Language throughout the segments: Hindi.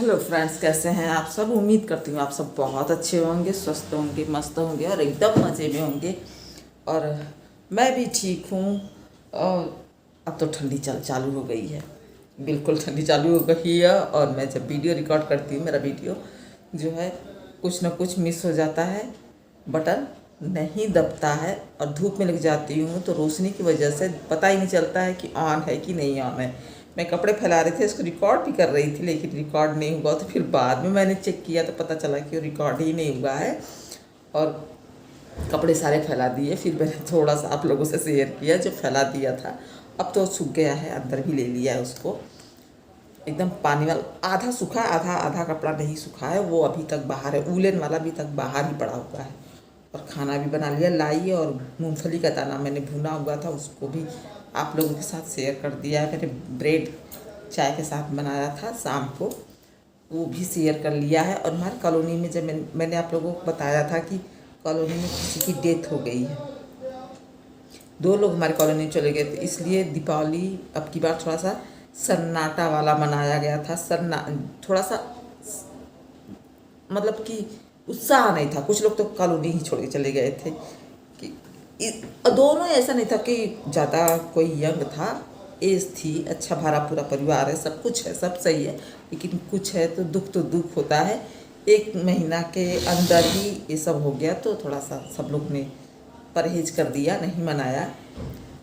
हेलो फ्रेंड्स, कैसे हैं आप सब। उम्मीद करती हूँ आप सब बहुत अच्छे होंगे, स्वस्थ होंगे, मस्त होंगे और एकदम मज़े में होंगे। और मैं भी ठीक हूँ। और अब तो ठंडी चालू हो गई है, बिल्कुल ठंडी चालू हो गई है। और मैं जब वीडियो रिकॉर्ड करती हूँ, मेरा वीडियो जो है कुछ ना कुछ मिस हो जाता है, बटन नहीं दबता है और धूप में लग जाती हूँ तो रोशनी की वजह से पता ही नहीं चलता है कि ऑन है कि नहीं ऑन है। मैं कपड़े फैला रही थी, इसको रिकॉर्ड भी कर रही थी लेकिन रिकॉर्ड नहीं हुआ। तो फिर बाद में मैंने चेक किया तो पता चला कि वो रिकॉर्ड ही नहीं हुआ है। और कपड़े सारे फैला दिए। फिर मैंने थोड़ा सा आप लोगों से शेयर किया जो फैला दिया था। अब तो सूख गया है, अंदर भी ले लिया है उसको। एकदम पानी वाला आधा सूखा, आधा आधा कपड़ा नहीं सूखा है, वो अभी तक बाहर है। वूलन वाला अभी तक बाहर ही पड़ा हुआ है। और खाना भी बना लिया, लाई और मूंगफली का दाना मैंने भुना हुआ था, उसको भी आप लोगों के साथ शेयर कर दिया है। मैंने ब्रेड चाय के साथ बनाया था शाम को, वो भी शेयर कर लिया है। और हमारी कॉलोनी में जब मैंने आप लोगों को बताया था कि कॉलोनी में किसी की डेथ हो गई है, 2 लोग हमारे कॉलोनी में चले गए थे, इसलिए दीपावली अब की बार थोड़ा सा सन्नाटा वाला मनाया गया था। थोड़ा सा मतलब कि उत्साह नहीं था। कुछ लोग तो कॉलोनी ही छोड़ के चले गए थे कि और दोनों ऐसा नहीं था कि ज़्यादा कोई यंग था, एज थी, अच्छा भरा पूरा परिवार है, सब कुछ है, सब सही है। लेकिन कुछ है तो दुख होता है। 1 महीना के अंदर ही ये सब हो गया तो थोड़ा सा सब लोग ने परहेज कर दिया, नहीं मनाया।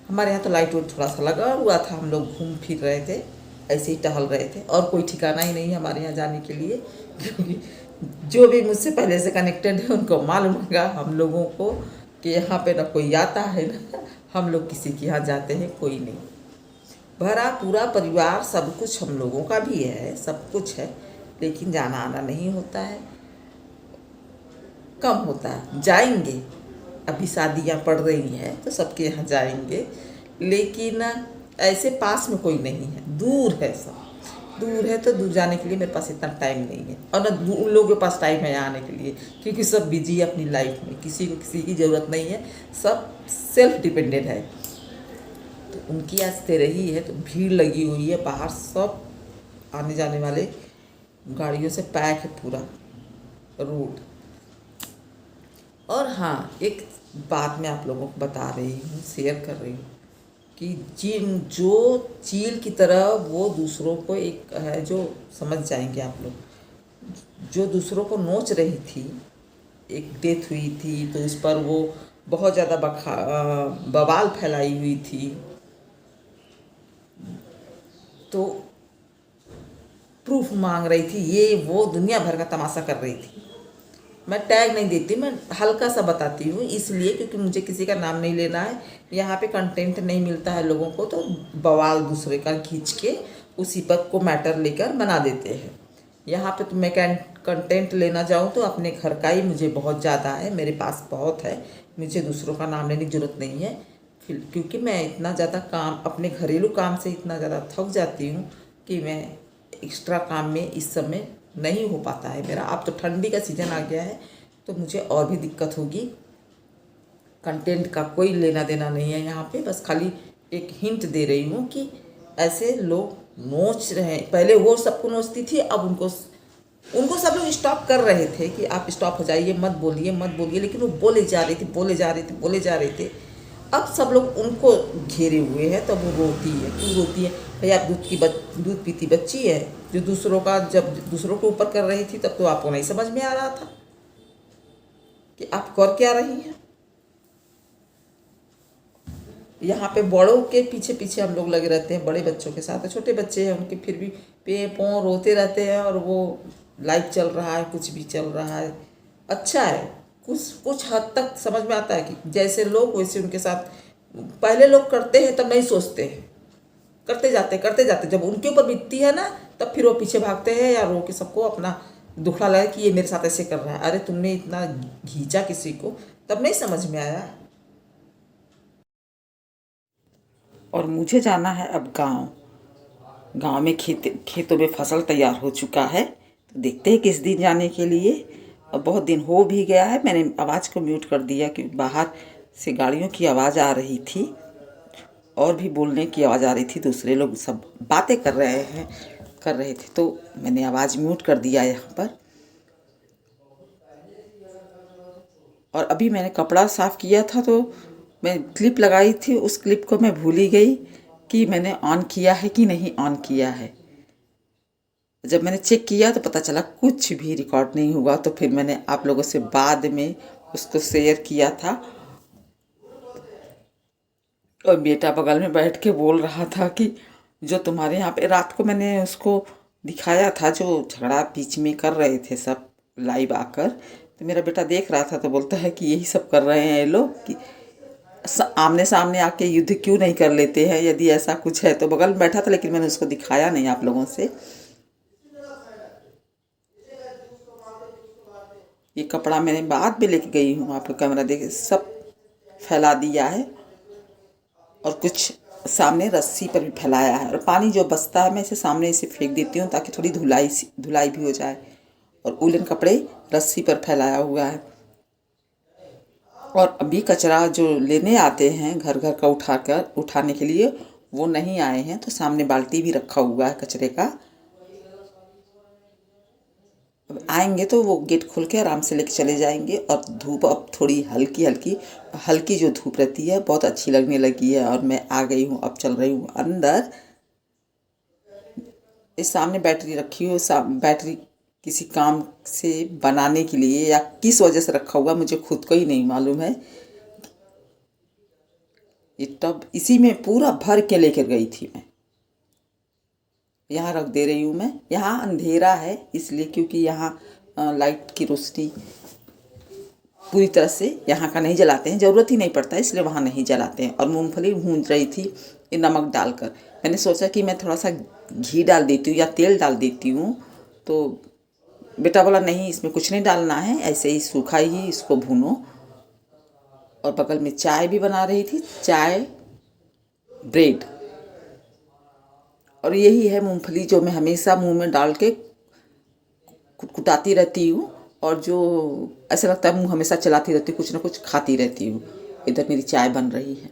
हमारे यहाँ तो लाइट वाइट थोड़ा सा लगा हुआ था, हम लोग घूम फिर रहे थे, ऐसे ही टहल रहे थे और कोई ठिकाना ही नहीं है हमारे यहाँ जाने के लिए। क्योंकि जो भी मुझसे पहले से कनेक्टेड है उनको मालूम होगा हम लोगों को कि यहाँ पे ना कोई आता है ना हम लोग किसी के यहाँ जाते हैं, कोई नहीं। भरा पूरा परिवार, सब कुछ हम लोगों का भी है, सब कुछ है, लेकिन जाना आना नहीं होता है, कम होता है। जाएंगे, अभी शादियाँ पड़ रही हैं तो सबके यहाँ जाएंगे, लेकिन ऐसे पास में कोई नहीं है, दूर है, सब दूर है। तो दूर जाने के लिए मेरे पास इतना टाइम नहीं है और न उन लोगों के पास टाइम है यहाँ आने के लिए, क्योंकि सब बिजी है अपनी लाइफ में, किसी को किसी की ज़रूरत नहीं है, सब सेल्फ डिपेंडेंट है। तो उनकी आज तेरह ही है तो भीड़ लगी हुई है बाहर, सब आने जाने वाले गाड़ियों से पैक है पूरा रोड। और हाँ, एक बात मैं आप लोगों को बता रही हूँ, शेयर कर रही हूँ कि जो चील की तरह वो दूसरों को, एक है जो समझ जाएंगे आप लोग, जो दूसरों को नोच रही थी, एक डेथ हुई थी तो उस पर वो बहुत ज़्यादा बवाल फैलाई हुई थी, तो प्रूफ मांग रही थी, ये वो दुनिया भर का तमाशा कर रही थी। मैं टैग नहीं देती, मैं हल्का सा बताती हूँ इसलिए क्योंकि मुझे किसी का नाम नहीं लेना है। यहाँ पे कंटेंट नहीं मिलता है लोगों को तो बवाल दूसरे का खींच के उसी पर को मैटर लेकर बना देते हैं। यहाँ पे तो मैं कंटेंट लेना जाऊँ तो अपने घर का ही मुझे बहुत ज़्यादा है, मेरे पास बहुत है, मुझे दूसरों का नाम लेने की ज़रूरत नहीं है। फिर क्योंकि मैं इतना ज़्यादा काम, अपने घरेलू काम से इतना ज़्यादा थक जाती हूँ कि मैं एक्स्ट्रा काम में इस समय नहीं हो पाता है मेरा। अब तो ठंडी का सीज़न आ गया है तो मुझे और भी दिक्कत होगी। कंटेंट का कोई लेना देना नहीं है यहाँ पे, बस खाली एक हिंट दे रही हूँ कि ऐसे लोग नोच रहे हैं। पहले वो सबको नोचती थी, अब उनको सब लोग स्टॉप कर रहे थे कि आप स्टॉप हो जाइए, मत बोलिए मत बोलिए, लेकिन वो बोले जा रही थी, बोले जा रहे थे। अब सब लोग उनको घेरे हुए हैं तो वो रोती है। क्यों रोती है भाई? आप दूध पीती बच्ची है जो दूसरों का, जब दूसरों के ऊपर कर रही थी तब तो आपको नहीं समझ में आ रहा था कि आप कर क्या रही हैं। यहाँ पे बड़ों के पीछे पीछे हम लोग लगे रहते हैं, बड़े बच्चों के साथ, छोटे बच्चे हैं उनके फिर भी पे पों रोते रहते हैं और वो लाइफ चल रहा है, कुछ भी चल रहा है, अच्छा है। कुछ हद तक समझ में आता है कि जैसे लोग वैसे उनके साथ। पहले लोग करते हैं तब नहीं सोचते हैं, करते जाते जब उनके ऊपर बीतती है ना तब फिर वो पीछे भागते हैं या रो के सबको अपना दुखड़ा लगे कि ये मेरे साथ ऐसे कर रहा है। अरे तुमने इतना घींचा किसी को तब नहीं समझ में आया। और मुझे जाना है अब गांव में खेतों में फसल तैयार हो चुका है, तो देखते हैं किस दिन जाने के लिए। अब बहुत दिन हो भी गया है, मैंने आवाज़ को म्यूट कर दिया क्योंकि बाहर से गाड़ियों की आवाज़ आ रही थी और भी बोलने की आवाज़ आ रही थी, दूसरे लोग सब बातें कर रहे हैं। कर रहे थे, तो मैंने आवाज़ म्यूट कर दिया यहाँ पर। और अभी मैंने कपड़ा साफ़ किया था तो मैं क्लिप लगाई थी, उस क्लिप को मैं भूल ही गई कि मैंने ऑन किया है कि नहीं ऑन किया है। जब मैंने चेक किया तो पता चला कुछ भी रिकॉर्ड नहीं हुआ, तो फिर मैंने आप लोगों से बाद में उसको शेयर किया था। और बेटा बगल में बैठ के बोल रहा था कि जो तुम्हारे यहाँ पे रात को मैंने उसको दिखाया था, जो झगड़ा बीच में कर रहे थे सब लाइव आकर, तो मेरा बेटा देख रहा था तो बोलता है कि यही सब कर रहे हैं ये लोग, कि आमने सामने आके युद्ध क्यों नहीं कर लेते हैं, यदि ऐसा कुछ है तो। बगल में बैठा था लेकिन मैंने उसको दिखाया नहीं आप लोगों से। ये कपड़ा मैंने बाद में लेके गई हूँ, आपको कैमरा देख सब फैला दिया है, और कुछ सामने रस्सी पर भी फैलाया है। और पानी जो बचता है मैं इसे सामने इसे फेंक देती हूँ ताकि थोड़ी धुलाई भी हो जाए। और उलन कपड़े रस्सी पर फैलाया हुआ है। और अभी कचरा जो लेने आते हैं घर घर का उठाने के लिए, वो नहीं आए हैं, तो सामने बाल्टी भी रखा हुआ है कचरे का। अब आएंगे तो वो गेट खोल के आराम से लेके चले जाएंगे। और धूप अब थोड़ी हल्की हल्की हल्की जो धूप रहती है बहुत अच्छी लगने लगी है। और मैं आ गई हूँ, अब चल रही हूँ अंदर। इस सामने बैटरी रखी हुई, बैटरी किसी काम से बनाने के लिए या किस वजह से रखा हुआ मुझे खुद को ही नहीं मालूम है। ये टब इसी में पूरा भर के लेकर गई थी मैं, यहाँ रख दे रही हूँ मैं। यहाँ अंधेरा है इसलिए, क्योंकि यहाँ लाइट की रोशनी पूरी तरह से यहाँ का नहीं जलाते हैं, ज़रूरत ही नहीं पड़ता है इसलिए वहाँ नहीं जलाते हैं। और मूंगफली भून रही थी ये नमक डालकर। मैंने सोचा कि मैं थोड़ा सा घी डाल देती हूँ या तेल डाल देती हूँ, तो बेटा बोला नहीं इसमें कुछ नहीं डालना है, ऐसे ही सूखा ही इसको भूनो। और बगल में चाय भी बना रही थी, चाय ब्रेड। और यही है मूंगफली जो मैं हमेशा मुंह में डाल के कुटकुटाती रहती हूँ, और जो ऐसा लगता है मुंह हमेशा चलाती रहती हूँ, कुछ ना कुछ खाती रहती हूँ। इधर मेरी चाय बन रही है,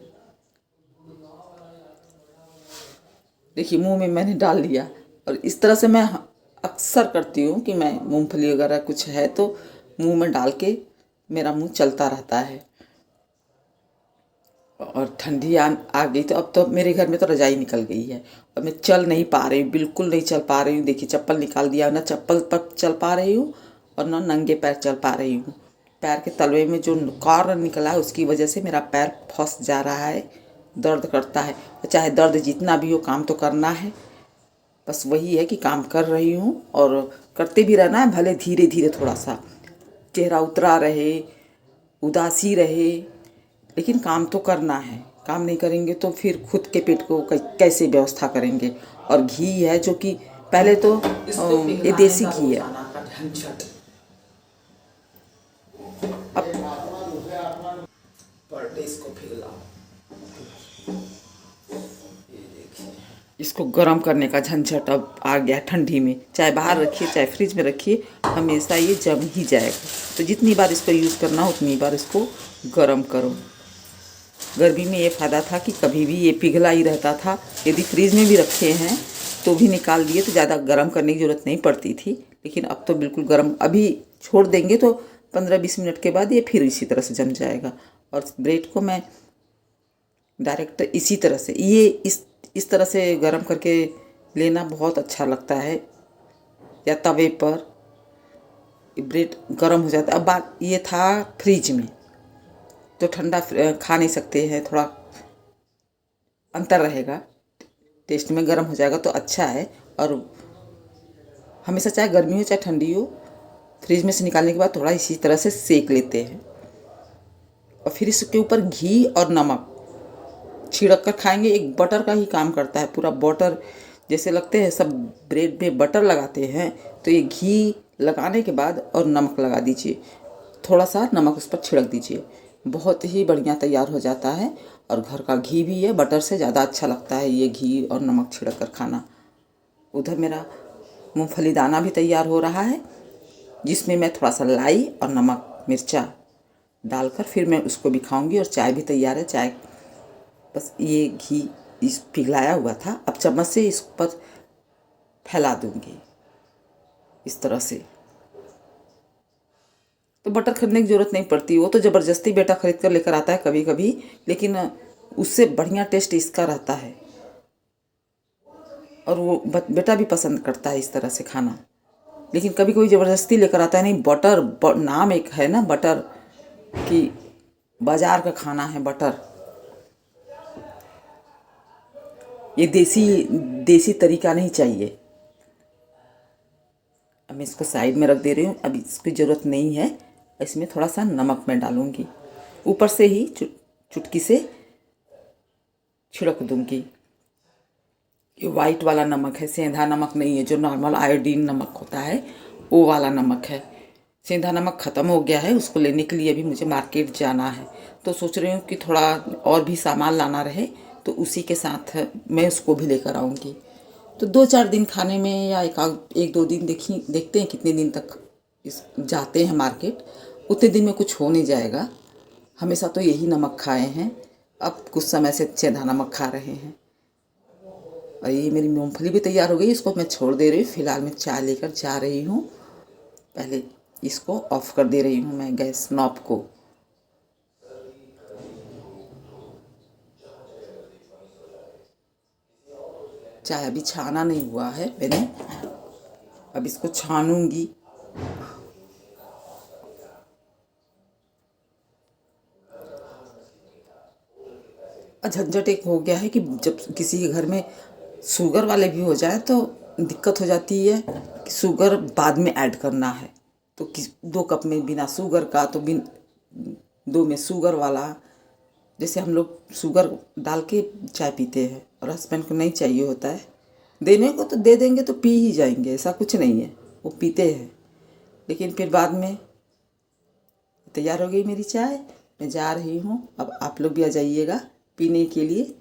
देखिए मुंह में मैंने डाल लिया। और इस तरह से मैं अक्सर करती हूँ कि मैं मूंगफली वगैरह कुछ है तो मुंह में डाल के मेरा मुंह चलता रहता है। और ठंडी आ गई तो अब तो मेरे घर में तो रजाई निकल गई है और मैं चल नहीं पा रही हूँ, बिल्कुल नहीं चल पा रही हूँ। देखिए चप्पल निकाल दिया, ना चप्पल पर चल पा रही हूँ और ना नंगे पैर चल पा रही हूँ। पैर के तलवे में जो कार निकला है उसकी वजह से मेरा पैर फंस जा रहा है, दर्द करता है। चाहे दर्द जितना भी हो काम तो करना है, बस वही है कि काम कर रही हूँ और करते भी रहना है, भले धीरे धीरे थोड़ा सा चेहरा उतरा रहे, उदासी रहे, लेकिन काम तो करना है। काम नहीं करेंगे तो फिर खुद के पेट को कैसे व्यवस्था करेंगे। और घी है जो कि पहले तो ये देसी घी है, अब इसको पिघलाओ, इसको गर्म करने का झंझट अब आ गया ठंडी में। चाहे बाहर रखिए चाहे फ्रिज में रखिए, हमेशा ये जम ही जाएगा। तो जितनी बार इसको यूज़ करना उतनी बार इसको गर्म करो। गर्मी में ये फ़ायदा था कि कभी भी ये पिघला ही रहता था। यदि फ्रिज में भी रखे हैं तो भी निकाल दिए तो ज़्यादा गर्म करने की ज़रूरत नहीं पड़ती थी। लेकिन अब तो बिल्कुल गर्म, अभी छोड़ देंगे तो 15-20 मिनट के बाद ये फिर इसी तरह से जम जाएगा। और ब्रेड को मैं डायरेक्ट इसी तरह से ये इस तरह से गर्म करके लेना बहुत अच्छा लगता है, या तवे पर ब्रेड गर्म हो जाता है। अब बात ये था फ्रिज में तो ठंडा खा नहीं सकते हैं, थोड़ा अंतर रहेगा टेस्ट में, गर्म हो जाएगा तो अच्छा है। और हमेशा चाहे गर्मी हो चाहे ठंडी हो, फ्रिज में से निकालने के बाद थोड़ा इसी तरह से सेक लेते हैं। और फिर इसके ऊपर घी और नमक छिड़क कर खाएंगे। एक बटर का ही काम करता है, पूरा बटर जैसे लगते हैं सब ब्रेड में बटर लगाते हैं, तो ये घी लगाने के बाद और नमक लगा दीजिए, थोड़ा सा नमक उस पर छिड़क दीजिए, बहुत ही बढ़िया तैयार हो जाता है। और घर का घी भी है, बटर से ज़्यादा अच्छा लगता है ये घी और नमक छिड़क कर खाना। उधर मेरा मूंगफली दाना भी तैयार हो रहा है, जिसमें मैं थोड़ा सा लाई और नमक मिर्चा डालकर फिर मैं उसको भी खाऊंगी। और चाय भी तैयार है, चाय बस ये घी इस पिघलाया हुआ था, अब चम्मच से इस पर फैला दूंगी इस तरह से। तो बटर खरीदने की ज़रूरत नहीं पड़ती, वो तो ज़बरदस्ती बेटा खरीद कर लेकर आता है कभी कभी, लेकिन उससे बढ़िया टेस्ट इसका रहता है। और वो बेटा भी पसंद करता है इस तरह से खाना। लेकिन कभी कोई ज़बरदस्ती लेकर आता है, नहीं बटर नाम एक है ना बटर कि बाजार का खाना है बटर। ये देसी देसी तरीका नहीं चाहिए। अब मैं इसको साइड में रख दे रही हूँ, अब इसकी ज़रूरत नहीं है। इसमें थोड़ा सा नमक मैं डालूँगी, ऊपर से ही चुटकी से छिड़क दूँगी। ये वाइट वाला नमक है, सेंधा नमक नहीं है, जो नॉर्मल आयोडीन नमक होता है वो वाला नमक है। सेंधा नमक ख़त्म हो गया है, उसको लेने के लिए भी मुझे मार्केट जाना है। तो सोच रही हूँ कि थोड़ा और भी सामान लाना रहे तो उसी के साथ मैं उसको भी लेकर आऊँगी। तो 2-4 दिन खाने में, या एक दो दिन देखते हैं कितने दिन तक इस जाते हैं मार्केट, उतने दिन में कुछ हो नहीं जाएगा। हमेशा तो यही नमक खाए हैं, अब कुछ समय से सेंधा नमक खा रहे हैं। और ये मेरी मूँगफली भी तैयार हो गई, इसको मैं छोड़ दे रही हूँ। फिलहाल मैं चाय लेकर जा रही हूँ। पहले इसको ऑफ कर दे रही हूँ मैं गैस नॉब को। चाय अभी छाना नहीं हुआ है मैंने, अब इसको छानूंगी। झंझट एक हो गया है कि जब किसी के घर में शुगर वाले भी हो जाए तो दिक्कत हो जाती है कि शुगर बाद में ऐड करना है। तो 2 कप में बिना शुगर का, तो 2 में शुगर वाला। जैसे हम लोग शुगर डाल के चाय पीते हैं, और हस्बैंड को नहीं चाहिए होता है, देने को तो दे देंगे तो पी ही जाएंगे, ऐसा कुछ नहीं है, वो पीते हैं। लेकिन फिर बाद में तैयार हो गई मेरी चाय, मैं जा रही हूँ। अब आप लोग भी आ जाइएगा पीने के लिए।